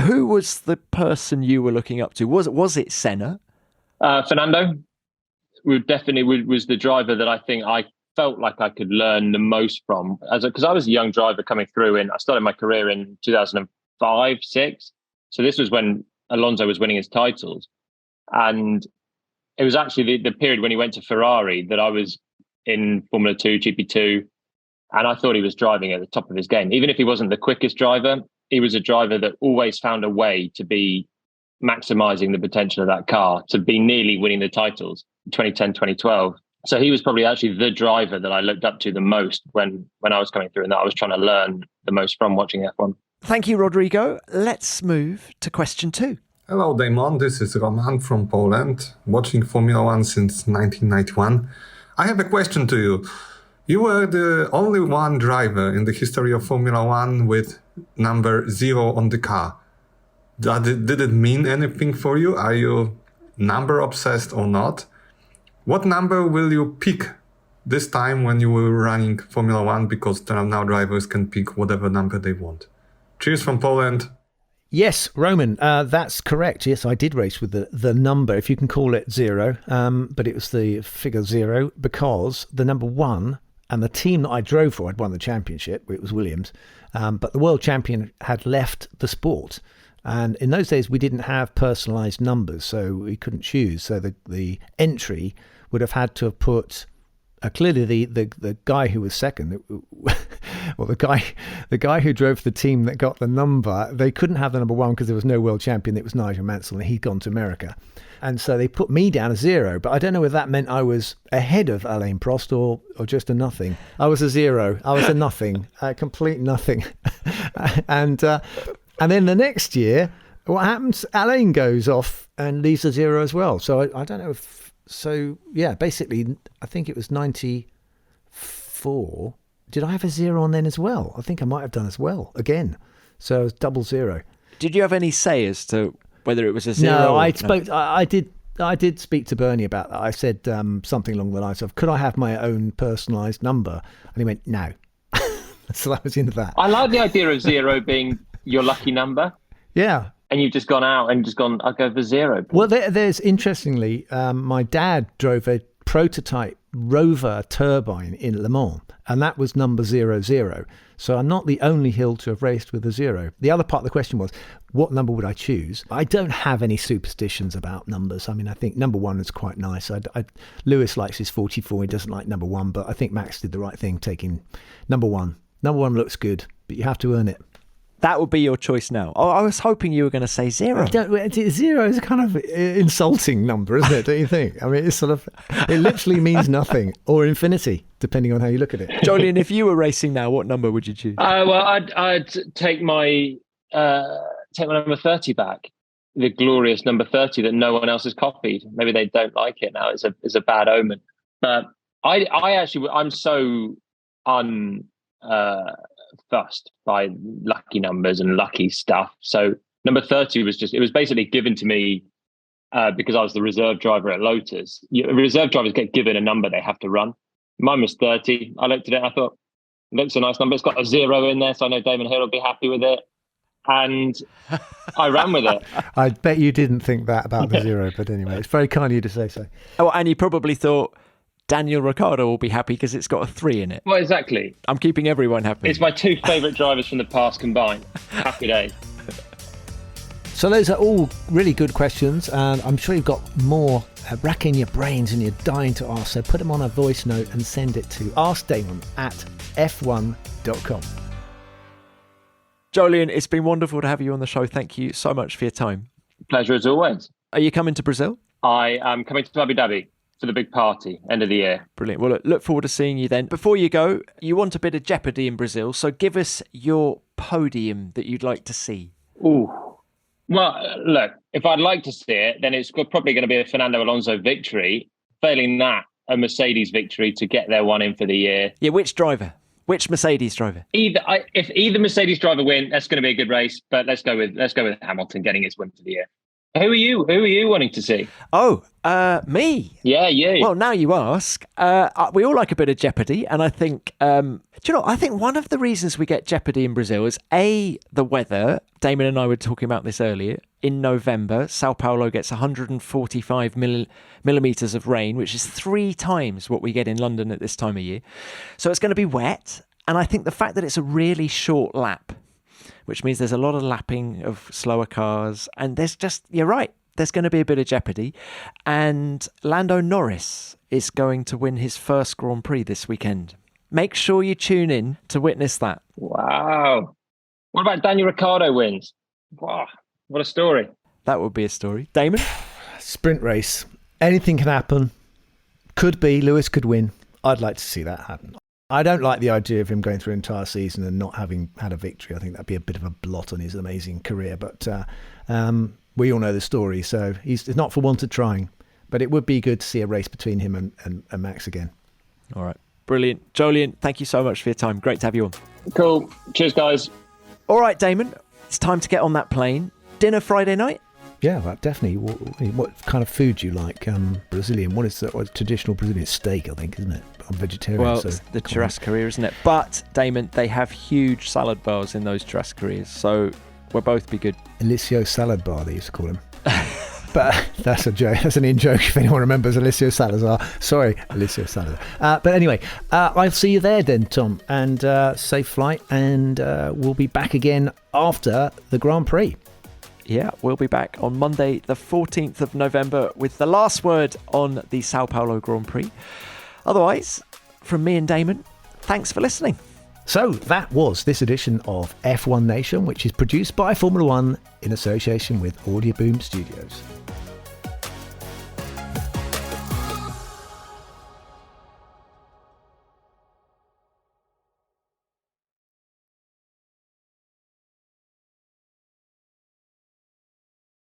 who was the person you were looking up to? Was it Senna? Fernando was the driver that I think I felt like I could learn the most from, because I was a young driver coming through, and I started my career in 2005, 6. So this was when Alonso was winning his titles. And it was actually the period when he went to Ferrari that I was in Formula 2, GP2, and I thought he was driving at the top of his game. Even if he wasn't the quickest driver, he was a driver that always found a way to be maximising the potential of that car, to be nearly winning the titles, 2010, 2012. So he was probably actually the driver that I looked up to the most when I was coming through, and that I was trying to learn the most from watching F1. Thank you, Rodrigo. Let's move to question 2. Hello, Damon. This is Roman from Poland, watching Formula 1 since 1991. I have a question to you. You were the only one driver in the history of Formula 1 with number 0 on the car. Did it mean anything for you? Are you number obsessed or not? What number will you pick this time when you were running Formula 1? Because now drivers can pick whatever number they want. Cheers from Poland. Yes, Roman, that's correct. Yes, I did race with the number, if you can call it 0, but it was the figure 0 because the number 1 and the team that I drove for had won the championship. It was Williams, but the world champion had left the sport. And in those days, we didn't have personalised numbers, so we couldn't choose. So the entry would have had to have put clearly the guy who was second, well, the guy who drove the team that got the number, they couldn't have the number 1 because there was no world champion. It was Nigel Mansell, and he'd gone to America. And so they put me down as 0, but I don't know whether that meant I was ahead of Alain Prost or just a nothing. I was a 0. I was a nothing, a complete nothing. And then the next year, what happens? Alain goes off and leaves a 0 as well. So I don't know if... So, yeah, basically, I think it was 94. Did I have a 0 on then as well? I think I might have done as well, again. So it was double 0. Did you have any say as to whether it was a 0? No, I did speak to Bernie about that. I said something along the lines of, could I have my own personalised number? And he went, no. So I was into that. I like the idea of 0 being your lucky number. Yeah. And you've just gone out and just gone, I'll go for 0. Well, there's interestingly, my dad drove a prototype Rover turbine in Le Mans, and that was number 00. So I'm not the only hill to have raced with a 0. The other part of the question was, what number would I choose? I don't have any superstitions about numbers. I mean, I think number 1 is quite nice. Lewis likes his 44. He doesn't like number 1, but I think Max did the right thing taking number 1. Number 1 looks good, but you have to earn it. That would be your choice now. I was hoping you were going to say 0. 0 is a kind of insulting number, isn't it? Don't you think? I mean, it literally means nothing or infinity, depending on how you look at it. Jolyon, if you were racing now, what number would you choose? Well, I'd take my number 30 back, the glorious number 30 that no one else has copied. Maybe they don't like it now. It's a bad omen. But I'm so fussed by lucky numbers and lucky stuff. So number 30 was basically given to me because I was the reserve driver at Lotus. Reserve drivers get given a number they have to run. Mine was 30. I looked at it and I thought, it looks a nice number. It's got a 0 in there, so I know Damon Hill will be happy with it. And I ran with it. I bet you didn't think that about the 0, but anyway, it's very kind of you to say so. Oh, and you probably thought Daniel Ricciardo will be happy because it's got a 3 in it. Well, exactly. I'm keeping everyone happy. It's my 2 favourite drivers from the past combined. Happy days. So those are all really good questions, and I'm sure you've got more racking your brains and you're dying to ask. So put them on a voice note and send it to askdamon@f1.com. Jolyon, it's been wonderful to have you on the show. Thank you so much for your time. Pleasure as always. Are you coming to Brazil? I am coming to Abu Dhabi for the big party, end of the year. Brilliant. Well, look forward to seeing you then. Before you go, you want a bit of jeopardy in Brazil, so give us your podium that you'd like to see. Ooh. Well, look, if I'd like to see it, then it's probably going to be a Fernando Alonso victory. Failing that, a Mercedes victory to get their one in for the year. Yeah, which driver? Which Mercedes driver? If either Mercedes driver win, that's going to be a good race. But let's go with Hamilton getting his win for the year. Who are you wanting to see? Oh, me. Yeah, you. Well, now you ask. We all like a bit of jeopardy, and I think, do you know, I think one of the reasons we get jeopardy in Brazil is the weather. Damon and I were talking about this earlier. In November, Sao Paulo gets 145 millimetres of rain, which is 3 times what we get in London at this time of year. So it's going to be wet, and I think the fact that it's a really short lap which means there's a lot of lapping of slower cars. And you're right, there's going to be a bit of jeopardy. And Lando Norris is going to win his first Grand Prix this weekend. Make sure you tune in to witness that. Wow. What about Daniel Ricciardo wins? Wow, what a story. That would be a story. Damon? Sprint race. Anything can happen. Could be. Lewis could win. I'd like to see that happen. I don't like the idea of him going through an entire season and not having had a victory. I think that'd be a bit of a blot on his amazing career. But we all know the story, so it's not for want of trying. But it would be good to see a race between him and Max again. All right. Brilliant. Jolyon, thank you so much for your time. Great to have you on. Cool. Cheers, guys. All right, Damon. It's time to get on that plane. Dinner Friday night? Yeah, well, definitely. What kind of food do you like? Brazilian. What is the traditional Brazilian steak? I think, isn't it? I'm vegetarian. Well, so it's the churrascaria, isn't it? But Damon, they have huge salad bars in those churrascarias, so we'll both be good. Alicio salad bar, they used to call him. But that's a joke. That's an in-joke if anyone remembers Alicio Salazar. Sorry, Alicio Salazar. But anyway, I'll see you there then, Tom. And safe flight. And we'll be back again after the Grand Prix. Yeah, we'll be back on Monday, the 14th of November, with the last word on the Sao Paulo Grand Prix. Otherwise, from me and Damon, thanks for listening. So that was this edition of F1 Nation, which is produced by Formula One in association with Audio Boom Studios.